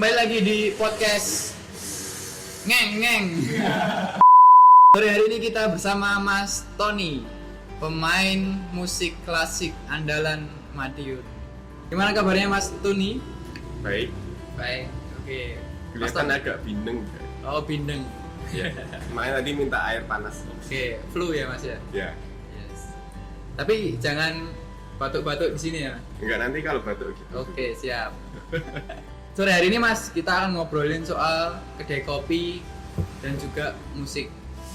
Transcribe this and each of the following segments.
kembali lagi di podcast Ngeng. Sore hari ini kita bersama Mas Tony, pemain musik klasik andalan Madiun. Gimana kabarnya Mas Tony? Baik. Baik. Oke. Kelihatan agak bindeng. Oh, bindeng. Ya. Kemarin tadi minta air panas. Oke, flu ya Mas ya? Ya. Yes. Tapi jangan batuk-batuk di sini ya. Enggak, nanti kalau batuk gitu. Oke, siap. Sore hari ini Mas, kita akan ngobrolin soal kedai kopi dan juga musik.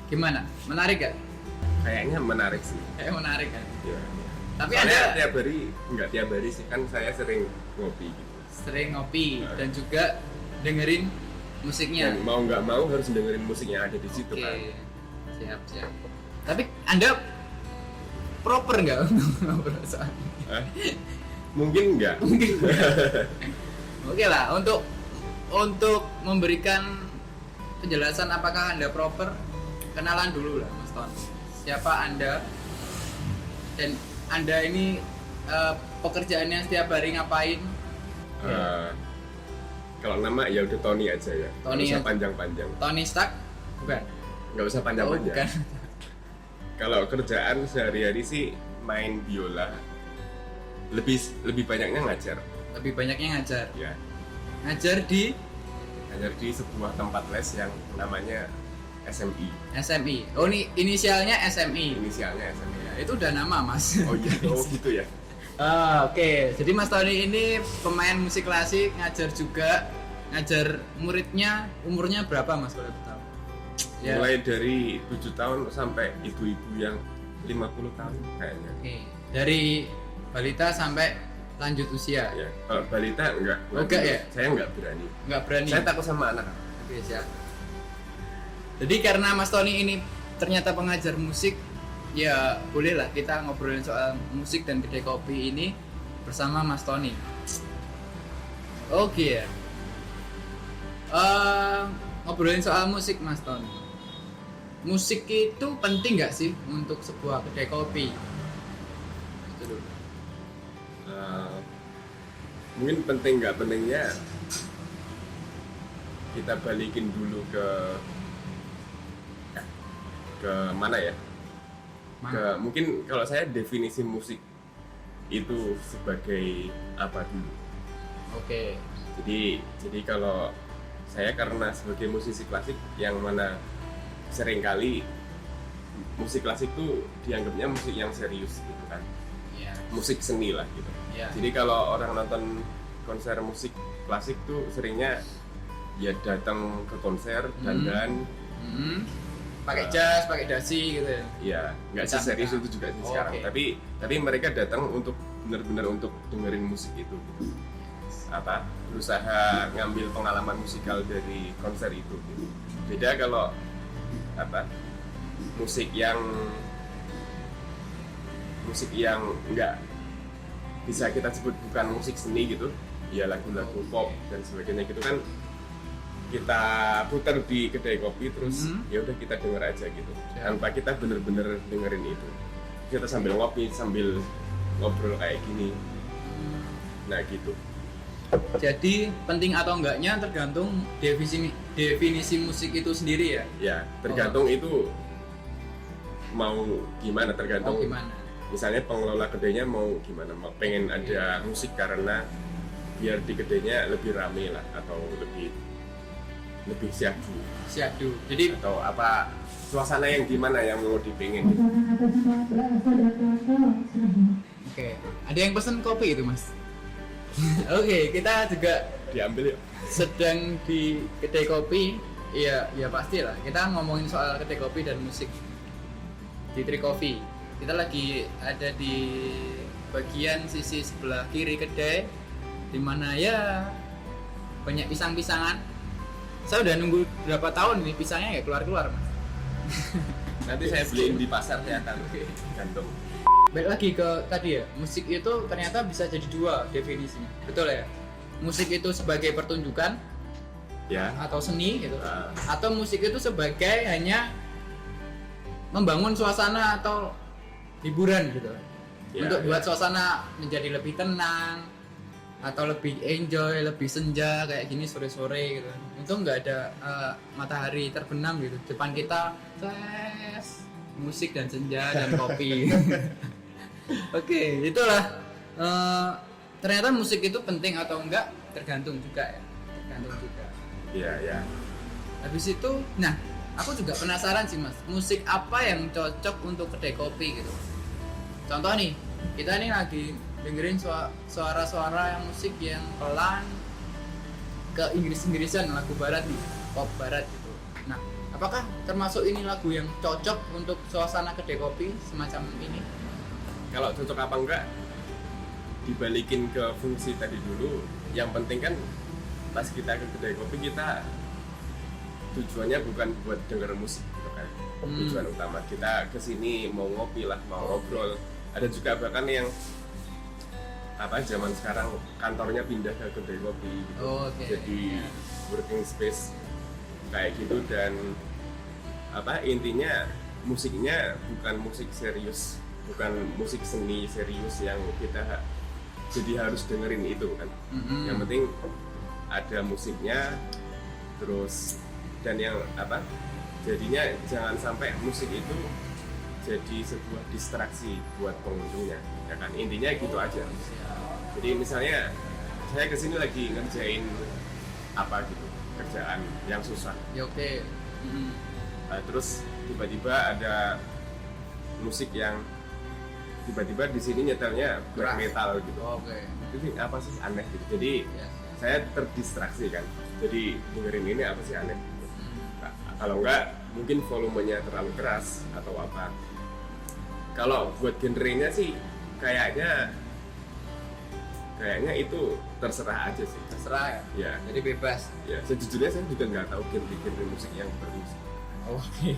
Gimana? Menarik gak? Kayaknya menarik sih. Menarik kan? Ya. Tapi Soalnya Anda tiap hari, enggak tiap hari sih, kan saya sering ngopi gitu. sering ngopi dan juga dengerin musiknya. Dan mau nggak mau harus dengerin musik yang ada di situ Oke, kan. siap. Tapi Anda proper nggak untuk ngobrol soal ini? Mungkin enggak. Mungkin Oke lah, untuk memberikan penjelasan apakah Anda proper, kenalan dulu lah Mas Ton. Siapa Anda? Dan Anda ini pekerjaannya setiap hari ngapain? Kalau nama ya udah Tony aja ya. Tony Nggak usah aja. panjang-panjang. Tony Stark? Bukan. Nggak usah Oh, panjang-panjang. bukan. Kalau kerjaan sehari-hari sih main biola. Lebih banyaknya ngajar. Lebih banyaknya ngajar. Ya. Ngajar di Ngajar di sebuah tempat les yang namanya SMI. SMI. Oh, ini inisialnya SMI. Inisialnya SMI. Ya, itu udah nama Mas. Oh iya, oh gitu ya. Oke. Jadi Mas Tony ini pemain musik klasik, ngajar juga. Ngajar muridnya umurnya berapa Mas kalau tahu? Ya. Mulai dari 7 tahun sampai ibu-ibu yang 50 tahun kayaknya. Oke. Dari balita sampai lanjut usia. Ya. Kalau balita enggak. Enggak ya? Saya enggak berani. Nggak berani. Saya takut sama anak. Oke, siap. Jadi karena Mas Tony ini ternyata pengajar musik, ya bolehlah kita ngobrolin soal musik dan kedai kopi ini bersama Mas Tony. Oke ya. Ngobrolin soal musik Mas Tony. Musik itu penting nggak sih untuk sebuah kedai kopi? Itu dulu. Mungkin penting nggak pentingnya kita balikin dulu ke mana ya? Mungkin kalau saya definisi musik itu sebagai apa dulu. Oke. Jadi kalau saya karena sebagai musisi klasik yang mana seringkali musik klasik tuh dianggapnya musik yang serius gitu kan. Iya. Musik seni lah gitu. Iya. Jadi kalau orang nonton konser musik klasik tuh seringnya ya datang ke konser dandan. Pakai jas, pakai dasi gitu ya. Ya, nggak seserius itu juga sih sekarang. Oke. Tapi mereka datang untuk benar-benar untuk dengerin musik itu. Berusaha ngambil pengalaman musikal dari konser itu. Gitu. Beda kalau musik yang nggak bisa kita sebut bukan musik seni gitu. Ya lagu-lagu pop dan sebagainya gitu kan kita putar di kedai kopi terus ya udah kita denger aja gitu tanpa kita bener-bener dengerin itu, kita sambil ngopi sambil ngobrol kayak gini. Nah gitu. Jadi penting atau enggaknya tergantung definisi musik itu sendiri ya. Ya tergantung itu mau gimana, tergantung gimana. Misalnya pengelola kedainya mau gimana, pengen ada musik karena biar di kedainya lebih rame lah atau lebih syahdu. Jadi atau apa suasana yang gimana yang mau dipengin gitu. Oke. Ada yang pesen kopi itu Mas? Oke, kita juga Diambil ya. sedang di kedai kopi. Iya pastilah. Kita ngomongin soal kedai kopi dan musik di Tri Coffee. Kita lagi ada di bagian sisi sebelah kiri kedai, dimana ya banyak pisang-pisangan. Saya udah nunggu berapa tahun nih pisangnya nggak keluar Mas. Nanti saya beliin di pasar ya kan. Gantung. Balik lagi ke tadi ya, musik itu ternyata bisa jadi dua definisinya, betul ya? Musik itu sebagai pertunjukan Ya. atau seni gitu, atau musik itu sebagai hanya membangun suasana atau hiburan gitu, Ya, untuk ya. buat suasana menjadi lebih tenang, atau lebih enjoy, lebih senja kayak gini sore-sore gitu. Untung nggak ada matahari terbenam gitu. Depan kita musik dan senja dan kopi. Oke, itulah ternyata musik itu penting atau enggak tergantung juga ya. Tergantung juga. Iya, ya. Habis itu, nah aku juga penasaran sih Mas, musik apa yang cocok untuk kedai kopi gitu. Contoh nih, kita nih lagi dengerin suara-suara yang musik yang pelan ke Inggris-Inggrisan, lagu barat nih, pop barat gitu. Nah, apakah termasuk ini lagu yang cocok untuk suasana kedai kopi semacam ini? Kalau cocok apa enggak dibalikin ke fungsi tadi dulu. Yang penting kan pas kita ke kedai kopi kita tujuannya bukan buat denger musik gitu kan. Tujuan utama kita kesini mau ngopi lah, mau ngobrol. Ada juga bahkan yang zaman sekarang kantornya pindah ke kedai kopi gitu. Jadi working space kayak gitu. Dan intinya musiknya bukan musik serius, bukan musik seni serius yang kita jadi harus dengerin itu kan. Yang penting ada musiknya, terus dan yang jadinya jangan sampai musik itu jadi sebuah distraksi buat pengunjungnya ya kan, intinya gitu aja. Jadi misalnya saya kesini lagi ngerjain gitu, kerjaan yang susah Ya oke. Terus tiba-tiba ada musik yang tiba-tiba di sini nyetelnya black metal gitu. Itu apa sih, aneh gitu. Jadi saya terdistraksi kan, jadi dengerin ini apa sih aneh gitu. Nah, kalau enggak mungkin volumenya terlalu keras atau apa. Kalau buat genrenya sih kayaknya itu terserah aja sih. Terserah ya? Ya. Jadi bebas? Ya, sejujurnya saya juga nggak tahu genre musik yang bagus. Oke.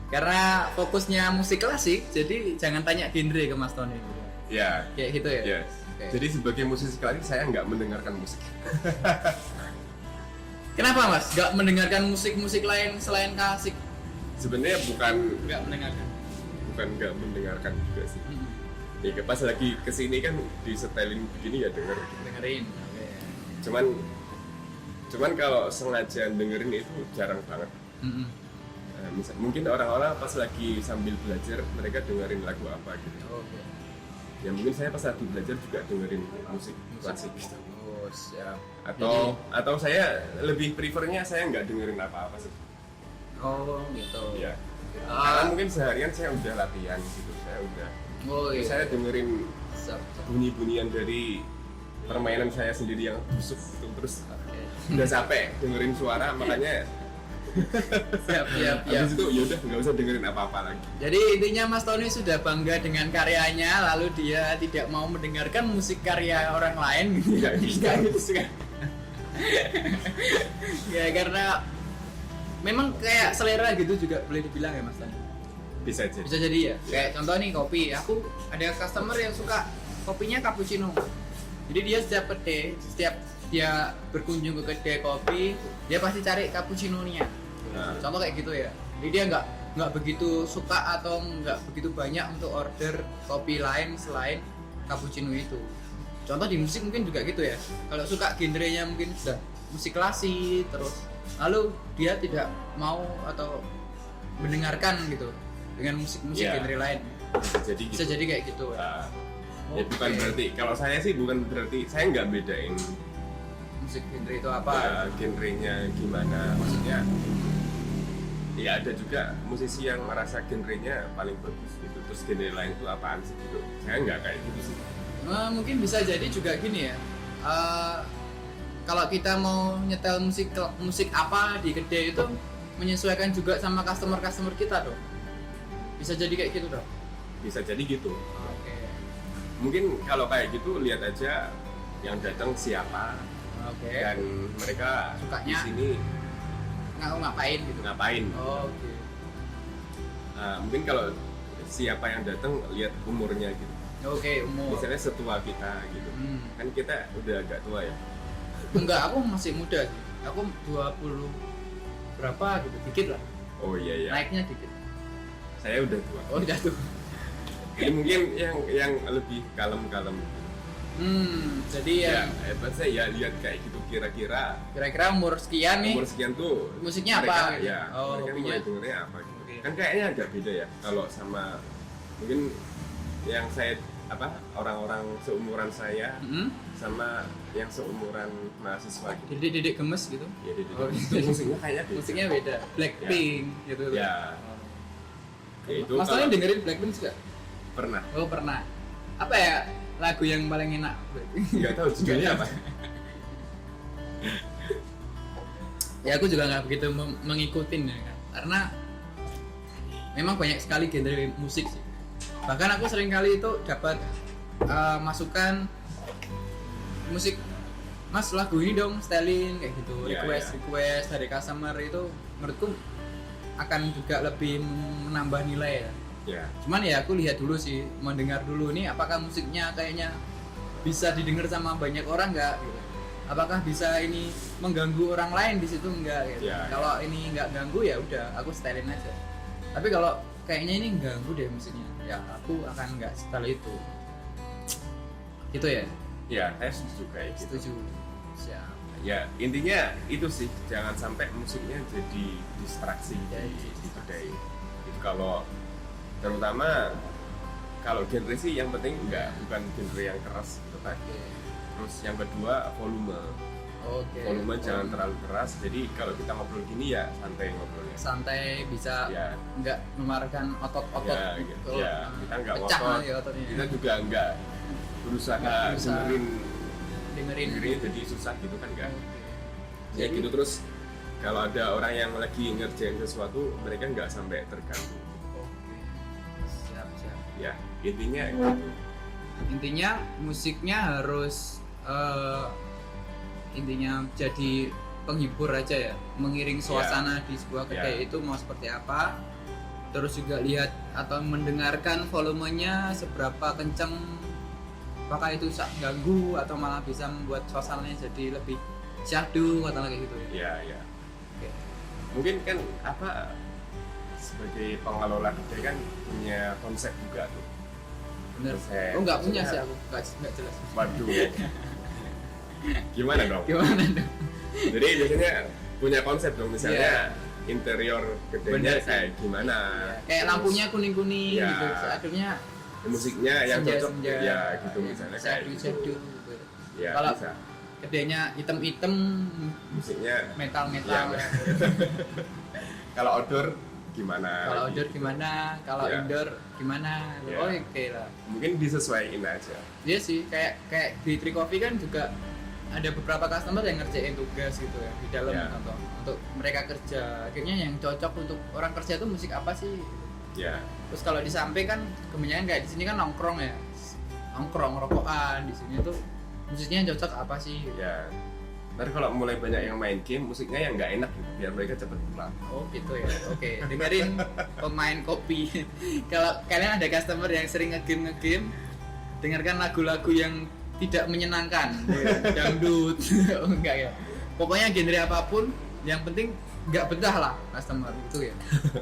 Karena fokusnya musik klasik, jadi jangan tanya genre ke Mas Tony gitu. Ya. Kayak gitu ya? Yes. Okay. Jadi sebagai musisi klasik saya nggak mendengarkan musik. Kenapa Mas? Nggak mendengarkan musik-musik lain selain klasik? Sebenarnya bukan nggak mendengarkan. Bukan nggak mendengarkan juga sih. Ya pas lagi kesini kan disetelin begini ya dengerin. Okay. Cuman kalau sengaja dengerin itu jarang banget. Mungkin orang-orang pas lagi sambil belajar mereka dengerin lagu apa gitu. Okay. Ya mungkin saya pas lagi belajar juga dengerin musik klasik gitu. Oh siap. Atau saya lebih prefernya saya nggak dengerin apa-apa sih. Oh gitu. Ya. Karena mungkin seharian saya udah latihan gitu, saya udah. Saya dengerin bunyi-bunyian dari permainan saya sendiri yang busuk gitu, terus udah capek dengerin suara, makanya siap. Habis itu yaudah nggak usah dengerin apa-apa lagi. Jadi intinya Mas Tony sudah bangga dengan karyanya, lalu dia tidak mau mendengarkan musik karya orang lain gitu. Tidak gitu kan? Ya karena memang kayak selera gitu juga boleh dibilang ya Mas Tony. Bisa jadi ya. Kayak contoh nih kopi, aku ada customer yang suka kopinya cappuccino. Jadi dia setiap dia berkunjung ke kedai kopi, dia pasti cari cappuccino-nya. Contoh kayak gitu ya. Jadi dia nggak begitu suka atau nggak begitu banyak untuk order kopi lain selain cappuccino itu. Contoh di musik mungkin juga gitu ya. Kalau suka genrenya mungkin sudah musik klasik terus, lalu dia tidak mau atau mendengarkan gitu dengan musik-musik genre lain. Bisa jadi kayak gitu. Ya bukan berarti, kalau saya sih bukan berarti saya nggak bedain musik genre itu apa. Ya, genrenya gimana, maksudnya. Ya ada juga musisi yang merasa genrenya paling bagus gitu, terus genre lain itu apaan sih gitu. Saya nggak kayak gitu sih. Mungkin bisa jadi juga gini ya. Kalau kita mau nyetel musik apa di kedai itu menyesuaikan juga sama customer kita dong. Bisa jadi kayak gitu dong. Bisa jadi gitu. Oke. Mungkin kalau kayak gitu lihat aja yang datang siapa. Oke. Dan mereka sukanya di sini ngapain gitu. Ngapain. Oke. Mungkin kalau siapa yang datang lihat umurnya gitu. Oke, umur. Misalnya setua kita gitu. Kan kita udah agak tua ya. Enggak, aku masih muda sih. Aku 20 berapa gitu, dikit lah. Oh iya. Naiknya dikit. Saya udah tua. Oh, udah tua. Jadi mungkin yang lebih kalem gitu. Jadi ya hebat saya ya lihat kayak gitu kira-kira umur sekian nih umur sekian tuh musiknya mereka, apa? Ya, Oh, mereka hobinya. mulai dengernya apa gitu. Oke. Kan kayaknya agak beda ya kalau sama mungkin yang saya orang-orang seumuran saya sama yang seumuran mahasiswa gitu. Didik gemes gitu. Ya jadi Oh, musiknya kayaknya beda. musiknya beda. Blackpink gitu. Ya. Ya, itu Mas Tony kalau dengerin Blackpink juga? pernah. Oh pernah. Apa ya lagu yang paling enak? Nggak tahu judulnya apa. Ya aku juga nggak begitu mengikutin ya kan, karena memang banyak sekali genre musik sih. Bahkan aku sering kali itu dapat masukan musik, Mas lagu ini dong styling kayak gitu, Ya, request dari customer itu menurutku akan juga lebih menambah nilai ya. Ya. Cuman ya aku lihat dulu sih, mendengar dulu nih apakah musiknya kayaknya bisa didengar sama banyak orang nggak gitu. Apakah bisa ini mengganggu orang lain di situ enggak gitu. Ya, Kalau ini nggak ganggu ya udah aku stylein aja. Tapi kalau kayaknya ini ganggu deh musiknya, ya aku akan nggak setel itu. Gitu ya? Ya, saya setuju kayak gitu. Setuju. Siap. Ya intinya itu sih, jangan sampai musiknya jadi distraksi Jadi di kedai. Itu kalau terutama kalau genre sih yang penting bukan genre yang keras gitu kan. Terus yang kedua volume. Oke. Volume jangan terlalu keras. Jadi kalau kita ngobrol gini ya santai ngobrolnya. Santai, bisa Ya. nggak memarkan otot-otot. Ya, gitu. Ya, kita nggak pecah ngotot. nanti ototnya. Kita juga nggak berusaha dengerin. dengerin jadi susah gitu kan nggak. Oke. Ya gitu terus kalau ada orang yang lagi ngerjain sesuatu mereka nggak sampai terganggu. Oke. Siap. Ya intinya gitu. Intinya musiknya harus intinya jadi penghibur aja ya, mengiring suasana di sebuah kedai itu mau seperti apa. Terus juga lihat atau mendengarkan volumenya seberapa kenceng, apakah itu ganggu atau malah bisa membuat suasananya jadi lebih syahdu atau kayak gitu ya. Ya. Oke. Mungkin kan sebagai pengelola kedai kan punya konsep juga tuh. Bener. Konsep. Oh nggak punya Maksudnya- sih aku, nggak jelas. Waduh. Gimana dong? Gimana dong? Jadi biasanya punya konsep dong, misalnya interior Bener gedenya sih. kayak gimana. Kayak Terus lampunya kuning-kuning Ya. gitu. Akhirnya musiknya yang cocok senja, ya gitu misalnya kayak gitu. syahdu gitu. Ya Kalau bisa. kedainya hitam-hitam, Musiknya metal-metal. ya. Kalau outdoor gimana? Kalau lagi? outdoor gimana? Kalau Ya. indoor gimana? Ya. Oh oke lah. Mungkin disesuaiin aja. Iya sih, kayak di Tri Coffee kan juga ada beberapa customer yang ngerjain tugas gitu ya di dalam Ya. atau untuk mereka kerja. Akhirnya yang cocok untuk orang kerja itu musik apa sih? Ya. Terus kalau di samping kan kebanyakan kayak di sini kan nongkrong ya, nongkrong rokokan. Di sini tuh musiknya yang cocok apa sih? Ya. Ntar kalau mulai banyak yang main game, musiknya yang nggak enak gitu, biar mereka cepet pulang. Oh gitu ya. Oke, dengerin pemain kopi. Kalau kalian ada customer yang sering ngegame, dengarkan lagu-lagu yang tidak menyenangkan, dangdut, oh, enggak ya. Pokoknya genre apapun, yang penting nggak betah lah customer itu ya.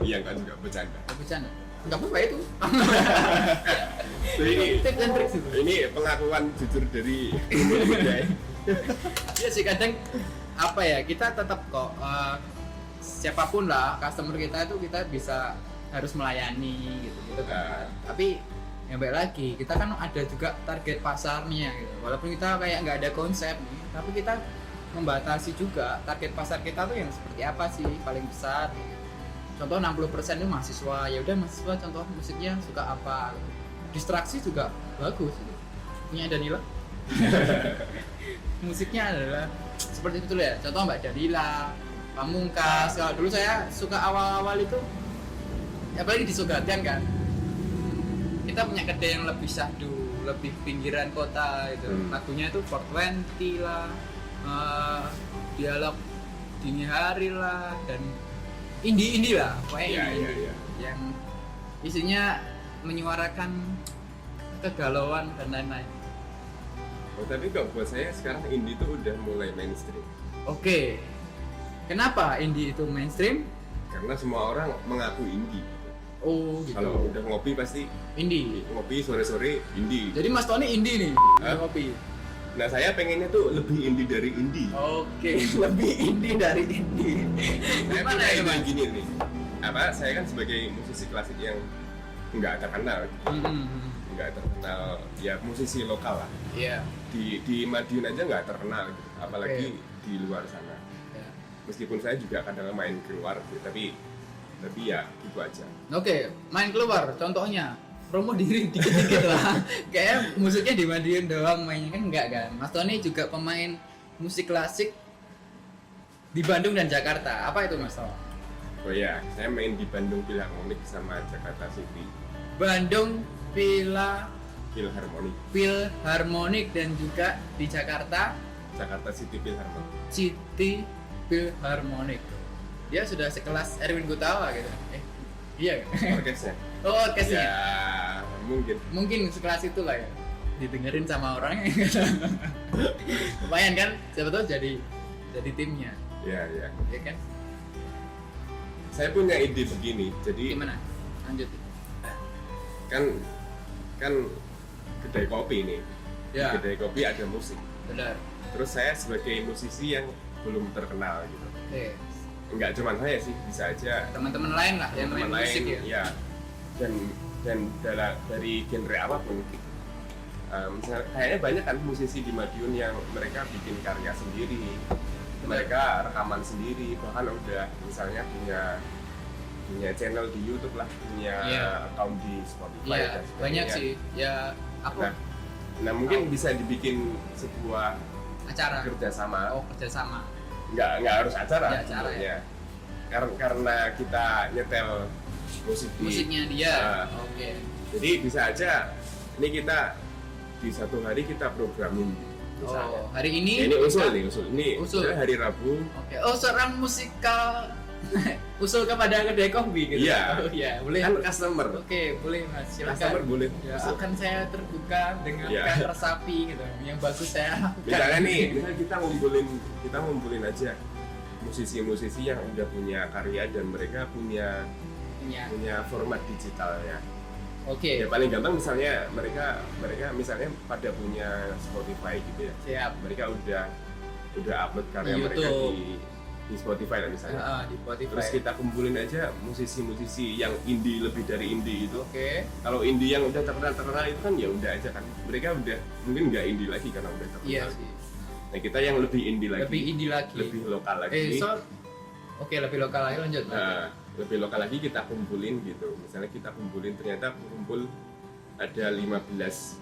Iya kan juga bercanda. Nggak bercanda. Nggak apa-apa itu. Jadi ini, Tips and tricks itu. ini pengakuan jujur dari kedai. Iya sih kadang apa ya, kita tetap kok siapapun lah customer kita itu kita bisa harus melayani gitu kan. Tapi yang baik lagi kita kan ada juga target pasarnya gitu. Walaupun kita kayak nggak ada konsep nih, tapi kita membatasi juga target pasar kita tuh yang seperti apa sih paling besar gitu. Contoh 60% itu mahasiswa, ya udah mahasiswa contoh musiknya suka apa gitu. Distraksi juga bagus gitu. Punya Danila musiknya adalah seperti itu ya. Contoh Mbak Danila, Pamungkas. Kalau dulu saya suka awal-awal itu, apalagi di Sugatan kan, kita punya kedai yang lebih syahdu, lebih pinggiran kota itu. Lagunya itu 420 lah, dialog dini hari lah, dan indie lah, pokoknya indie. Iya. Yang isinya menyuarakan kegalauan dan lain-lain. Oh, tapi kalau buat saya sekarang indie tuh udah mulai mainstream. Oke, kenapa indie itu mainstream? Karena semua orang mengaku indie. Oh gitu. Kalau udah ngopi pasti Indie. ngopi sore-sore indie. Jadi Mas Tony indie nih, Hah? kopi. Nah saya pengennya tuh lebih indie dari indie. Oke, lebih indie dari indie. Gimana ya Kayak Mas? gini nih. Apa? Saya kan sebagai musisi klasik yang nggak terkenal, nggak terkenal, ya musisi lokal lah. Iya. Di Madiun aja nggak terkenal, gitu. Apalagi di luar sana. Ya. Meskipun saya juga kadang main keluar, tapi ya gitu aja. Oke, main keluar contohnya. Promo diri dikit-dikit lah. Kayak musiknya di Madiun doang mainnya kan enggak kan. Mas Tony juga pemain musik klasik di Bandung dan Jakarta. Apa itu Mas Tony? Oh ya, saya main di Bandung Philharmonic sama Jakarta City Bandung Philharmonic, Philharmonic dan juga di Jakarta Jakarta City Philharmonic. City Philharmonic. Dia sudah sekelas Erwin Gutawa gitu. Iya kan? Orkesnya. Oh, orkesnya. Ya, mungkin Sekelas itu lah ya. Didengerin sama orangnya. Lumayan kan? Siapa tahu jadi timnya. ya. Ya kan? Saya punya ide begini. Jadi Gimana? Lanjut. kan kedai kopi nih. Ya. Di kedai kopi ada musik. Benar. Terus saya sebagai musisi yang belum terkenal gitu. Oke. Enggak cuma saya sih, bisa aja Teman-teman lain lah yang main teman musik lain, ya. Dan dari genre apapun. Misalnya, kayaknya banyak kan musisi di Madiun yang mereka bikin karya sendiri, mereka rekaman sendiri, bahkan udah misalnya punya channel di YouTube lah, punya account di Spotify Iya, dan sebagainya. banyak sih. Ya aku Nah mungkin bisa dibikin sebuah acara. kerjasama. Oh, kerjasama. Nggak harus acara. Nggak acara, sebenarnya. Karena kita nyetel Musiknya dia. Oke. Jadi bisa aja ini kita di satu hari kita programin misalnya. Oh, hari ini Ya, ini usul nih, usul. Ini Usul. misalnya hari Rabu. Oke. Oh, seorang musikal usul kepada kedai kopi gitu. Iya. Oh, iya, boleh. Kan customer. Oke, boleh Mas. Customer Silakan. boleh. Ya, usul. akan saya terbuka dengan Iya. resapi gitu. Yang bagus saya lakukan. Misalnya nih, misalnya kita ngumpulin aja musisi-musisi yang udah punya karya dan mereka punya format digitalnya. Oke. Ya paling gampang misalnya mereka misalnya pada punya Spotify gitu ya. Siap. Mereka udah upload karya Di mereka YouTube. di Spotify lah misalnya. Di Spotify. Terus kita kumpulin aja musisi-musisi yang indie, lebih dari indie itu. Oke. Kalau indie yang udah terkenal itu kan ya udah aja kan. Mereka udah mungkin nggak indie lagi karena udah terkenal. Iya sih. Nah kita yang lebih indie lagi. Lebih indie lagi. Lebih lokal lagi. Oke, lebih lokal lagi lanjut. Nah, lebih lokal lagi kita kumpulin gitu. Misalnya kita kumpulin ternyata kumpul ada 15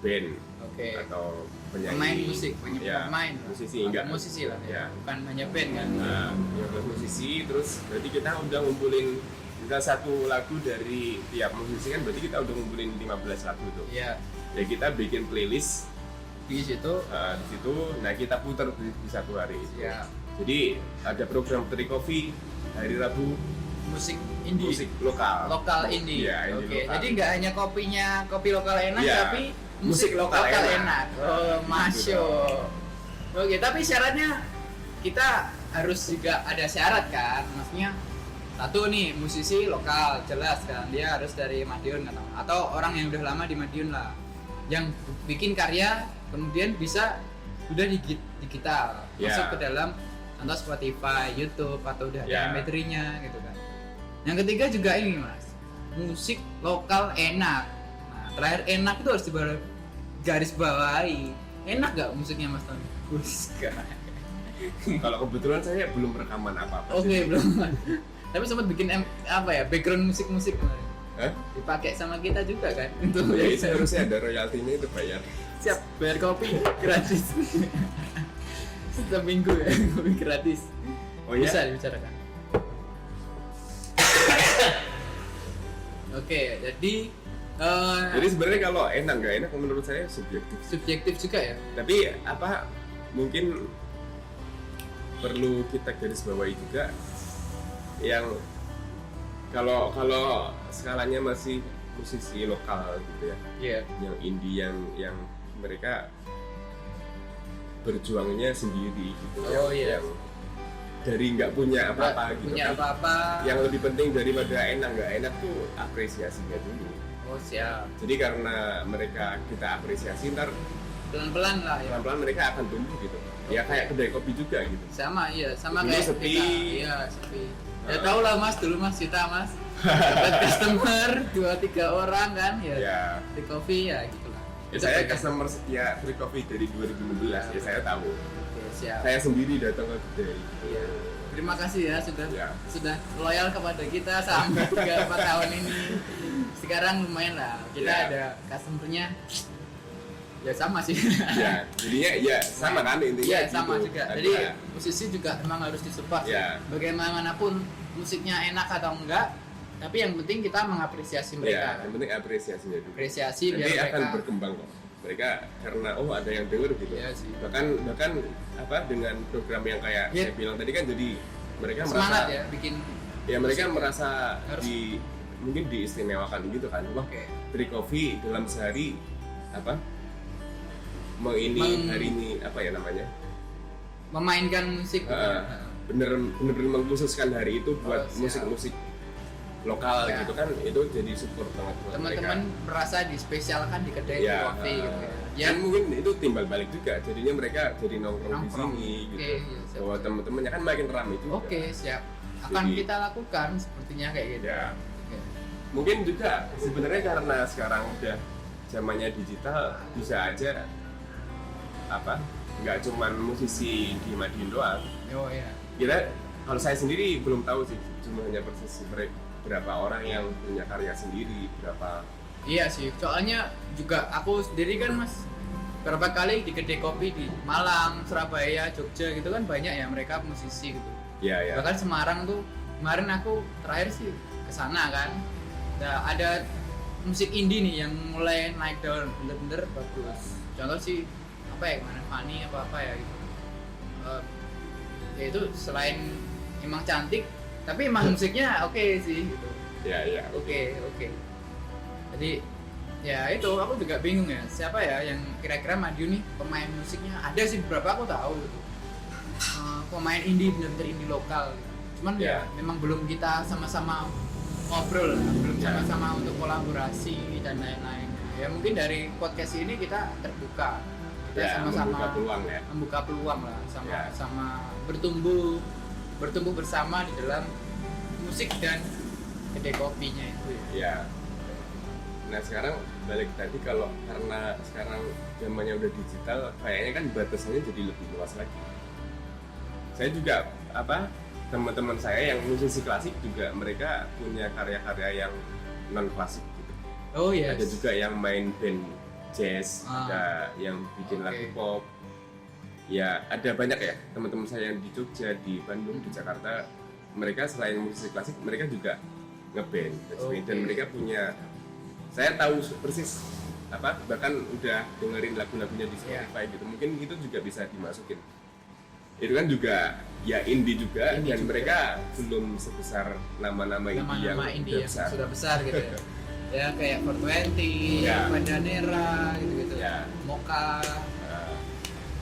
band Oke. atau penyanyi. Pemain musik, Ya, pemain. musisi Atau enggak. musisi lah Ya. Bukan hanya band kan. Nah, 15 musisi terus berarti kita udah ngumpulin kita satu lagu dari tiap musisi kan berarti kita udah ngumpulin 15 lagu tuh. Iya. Ya kita bikin playlist Di situ di situ, nah kita putar di satu hari. ya Jadi ada program Tri Coffee hari Rabu musik indie. musik lokal. Lokal indie. Iya, indie Oke. lokal. Jadi nggak hanya kopi lokal enak Iya. tapi musik lokal enak. Oh, masyo. Oke, tapi syaratnya kita harus juga ada syarat kan? Maksudnya satu nih musisi lokal jelas kan dia harus dari Madiun atau orang yang udah lama di Madiun lah yang bikin karya kemudian bisa udah digital masuk ke dalam contoh Spotify, YouTube atau udah ada MP3-nya gitu kan. Yang ketiga juga ini Mas, musik lokal enak. Nah, terakhir enak itu harus garis bawahi. Enak gak musiknya Mas Tony? Kalau kebetulan saya belum rekaman apa-apa. Oke, belum. Tapi sempat bikin background musik-musik kemarin. Dipakai sama kita juga kan untuk ya itu harusnya ada royaltinya itu bayar. Siap, bayar kopi gratis. Seminggu ya, kopi gratis. Oh iya? Bisa dibicarakan. Oke, jadi sebenarnya kalau enak nggak enak menurut saya subjektif juga ya. Tapi mungkin perlu kita garis bawahi juga yang kalau skalanya masih musisi lokal gitu ya. Iya. Yang indie yang mereka berjuangnya sendiri gitu. Oh iya. dari nggak punya apa-apa Nggak gitu punya kan. apa-apa. Yang lebih penting daripada enak nggak enak tuh apresiasinya dulu. Oh siap. Jadi karena mereka kita apresiasi, ntar Pelan-pelan lah ya. pelan-pelan mereka akan tumbuh gitu. Ya kayak kedai kopi juga gitu. Sama iya, sama Dulu kayak sepi. kita. Iya sepi. Ya tau lah mas, dulu mas kita mas dapat customer 2-3 orang kan ya. Ya, Di coffee ya gitulah. ya saya customer setia Free Coffee dari 2016 ya saya tahu. Oke, siap. Saya sendiri datang ke kedai. Iya. Terima kasih ya Ya. sudah loyal kepada kita sampai 3-4 tahun ini. Sekarang lumayan lah kita Ya. ada customernya ya sama sih. Ya, jadinya ya sama kan intinya. Iya sama gitu. juga. Ada- Jadi musisi juga emang harus disupport. Ya. Bagaimanapun musiknya enak atau enggak, tapi yang penting kita mengapresiasi ya, mereka. yang penting apresiasinya dulu. Apresiasi biar Nanti akan mereka berkembang kok. Mereka karena ada yang denger gitu. Iya sih. Bahkan apa dengan program yang kayak Iya. saya bilang tadi kan jadi mereka semangat merasa ya bikin. ya mereka musik. merasa Harus. mungkin diistimewakan gitu kan. Wah, Oke. Free Coffee dalam sehari apa? Hari ini apa ya namanya? Memainkan musik. gitu. Bener-bener mengkhususkan hari itu buat siap. musik-musik lokal Ya. gitu kan, itu jadi support banget buat Teman-teman mereka. merasa dispesialkan di kedai Ya, kopi gitu ya. ya mungkin itu timbal balik juga, jadinya mereka jadi nongkrong di Nongkrong. sini Oke, gitu. iya, siap, Bahwa siap. temen-temennya kan makin ramai juga. Oke, siap. Akan Jadi- kita lakukan sepertinya kayak gitu. Ya, Oke. mungkin juga sebenarnya karena sekarang udah zamannya digital, bisa aja apa? Nggak cuman musisi di Madiun doang. Oh ya. Kita, kalau saya sendiri belum tahu sih jumlahnya persis berapa orang yang punya karya sendiri, berapa. Iya sih, soalnya juga aku sendiri kan mas berapa kali di kedai kopi di Malang, Surabaya, Jogja gitu kan banyak ya mereka musisi gitu. Ya ya. Bahkan Semarang tuh kemarin aku terakhir sih kesana kan. Nah, ada musik indie nih yang mulai naik daun bener-bener bagus. Contoh sih apa ya kemana Fanny apa ya gitu. Ya itu selain emang cantik, tapi emang musiknya oke sih gitu. Ya ya. Oke. Jadi ya itu aku juga bingung ya siapa ya yang kira-kira maju nih pemain musiknya. Ada sih beberapa aku tahu gitu. Pemain indie bener-bener indie lokal gitu. Cuman ya memang belum kita sama-sama ngobrol, belum Ya. sama-sama untuk kolaborasi dan lain-lain. Ya mungkin dari podcast ini kita terbuka, kita Ya, sama-sama membuka peluang ya. membuka peluang lah, Ya. sama bertumbuh bersama di dalam musik dan kedai kopinya itu. Ya. Nah sekarang balik tadi, kalau karena sekarang zamannya udah digital, kayaknya kan batasannya jadi lebih luas lagi. Saya juga teman-teman saya yang musisi klasik juga mereka punya karya-karya yang non klasik gitu. Oh yes. Ada juga yang main band jazz, Ah. ada yang bikin Oke. lagu pop. Ya ada banyak ya teman-teman saya yang di Jogja, di Bandung, di Jakarta. Mereka selain musisi klasik, mereka juga ngeband dan Oke. mereka punya, saya tahu persis bahkan udah dengerin lagu-lagunya di Spotify gitu. Mungkin itu juga bisa dimasukin. Itu kan juga ya indie juga, Indie dan juga. mereka belum sebesar nama-nama indie yang Nama-nama indie udah yang besar. sudah besar gitu ya. Ya kayak 420, Ya. Bandanera gitu-gitu. Ya. Mocha. Nah,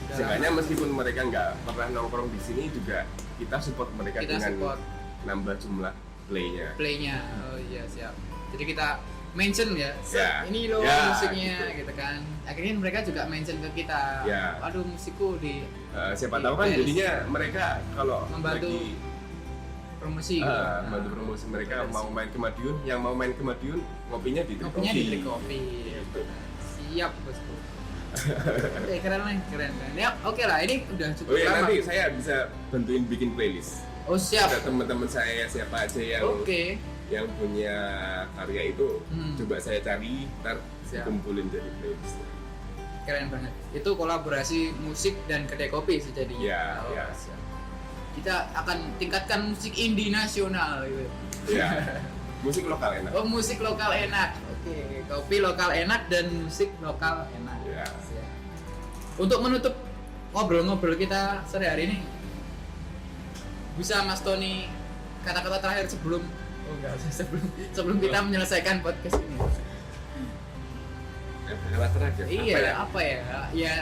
udah seenggaknya lama. meskipun mereka nggak pernah nongkrong di sini juga kita support mereka Kita dengan support nambah jumlah playnya. playnya. Oh iya siap. Jadi kita mention ya, Ya. ini loh Ya, musiknya gitu. gitu kan. Akhirnya mereka juga mention ke kita. Ya. Aduh musikku di Siapa Di tahu kan playlist. jadinya mereka kalau Membantu lagi promosi gitu. bantu promosi, mereka mau main ke Madiun, yang mau main ke Madiun ngopinya di Ngopinya di Trikopi. Trikopi. Gitu. Siap bosku. Oke, keren nih, keren. Ya, oke lah, ini udah cukup Oh iya, lama. nanti saya bisa bantuin bikin playlist. Oh siap. Ada teman-teman saya siapa aja yang Oke. yang punya karya itu, coba saya cari, ntar Siap. kumpulin jadi playlist. Keren banget. Itu kolaborasi musik dan kedai kopi sih jadinya. Ya, Oh, ya. siap. Kita akan tingkatkan musik indie nasional gitu. Ya, musik lokal enak. Oh, musik lokal enak. Oke, kopi lokal enak dan musik lokal enak. Ya. Siap. Untuk menutup ngobrol-ngobrol kita sehari ini, bisa Mas Tony kata-kata terakhir sebelum sebelum kita menyelesaikan podcast ini. Alat terakhir. Iya, Apa ya? apa ya? Ya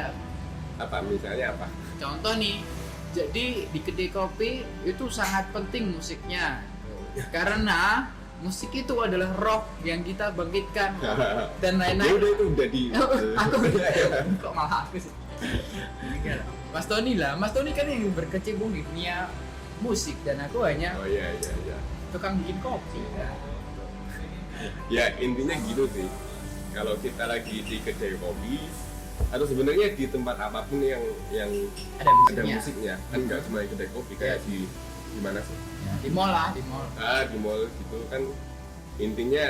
Apa misalnya apa? contoh nih, Jadi di kedai kopi itu sangat penting musiknya, karena musik itu adalah roh yang kita bangkitkan dan Ya lain-lain. udah itu udah di Aku kok malah aku sih. Mas Tony lah, Mas Tony kan yang berkecimpung di dunia musik dan aku hanya Oh iya. tukang bikin kopi. Ya intinya gitu sih. Kalau kita lagi di kedai kopi atau sebenarnya di tempat apapun yang Ada musiknya. musiknya kan nggak cuma di kedai kopi kayak di mana sih? Ya, di mall lah, di mall. Di mall gitu kan intinya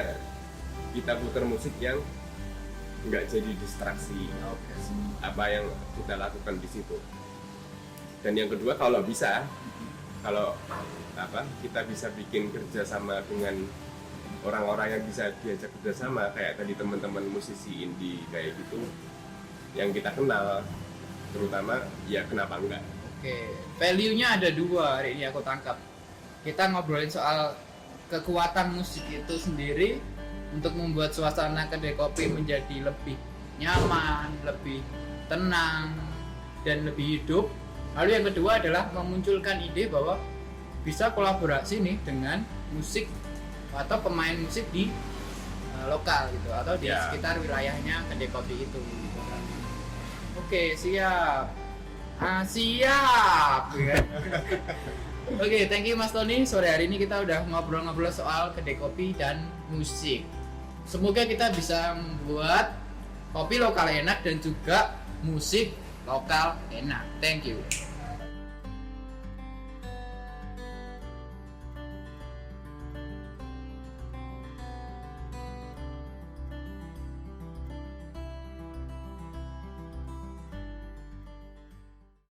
kita putar musik yang nggak jadi distraksi Oke. apa yang kita lakukan di situ. Dan yang kedua kalau bisa kalau kita bisa bikin kerjasama dengan orang-orang yang bisa diajak kerjasama kayak tadi teman-teman musisi indie kayak gitu yang kita kenal, terutama ya kenapa enggak. Oke, value-nya ada dua hari ini aku tangkap. Kita ngobrolin soal kekuatan musik itu sendiri untuk membuat suasana kedai kopi menjadi lebih nyaman, lebih tenang, dan lebih hidup. Lalu yang kedua adalah memunculkan ide bahwa bisa kolaborasi nih dengan musik atau pemain musik di lokal gitu atau di Ya. sekitar wilayahnya kedai kopi itu. Gitu kan. Oke, siap. Siap. Ya. Oke, thank you Mas Tony. Sore hari ini kita udah ngobrol-ngobrol soal kedai kopi dan musik. Semoga kita bisa membuat kopi lokal enak dan juga musik lokal enak. Thank you.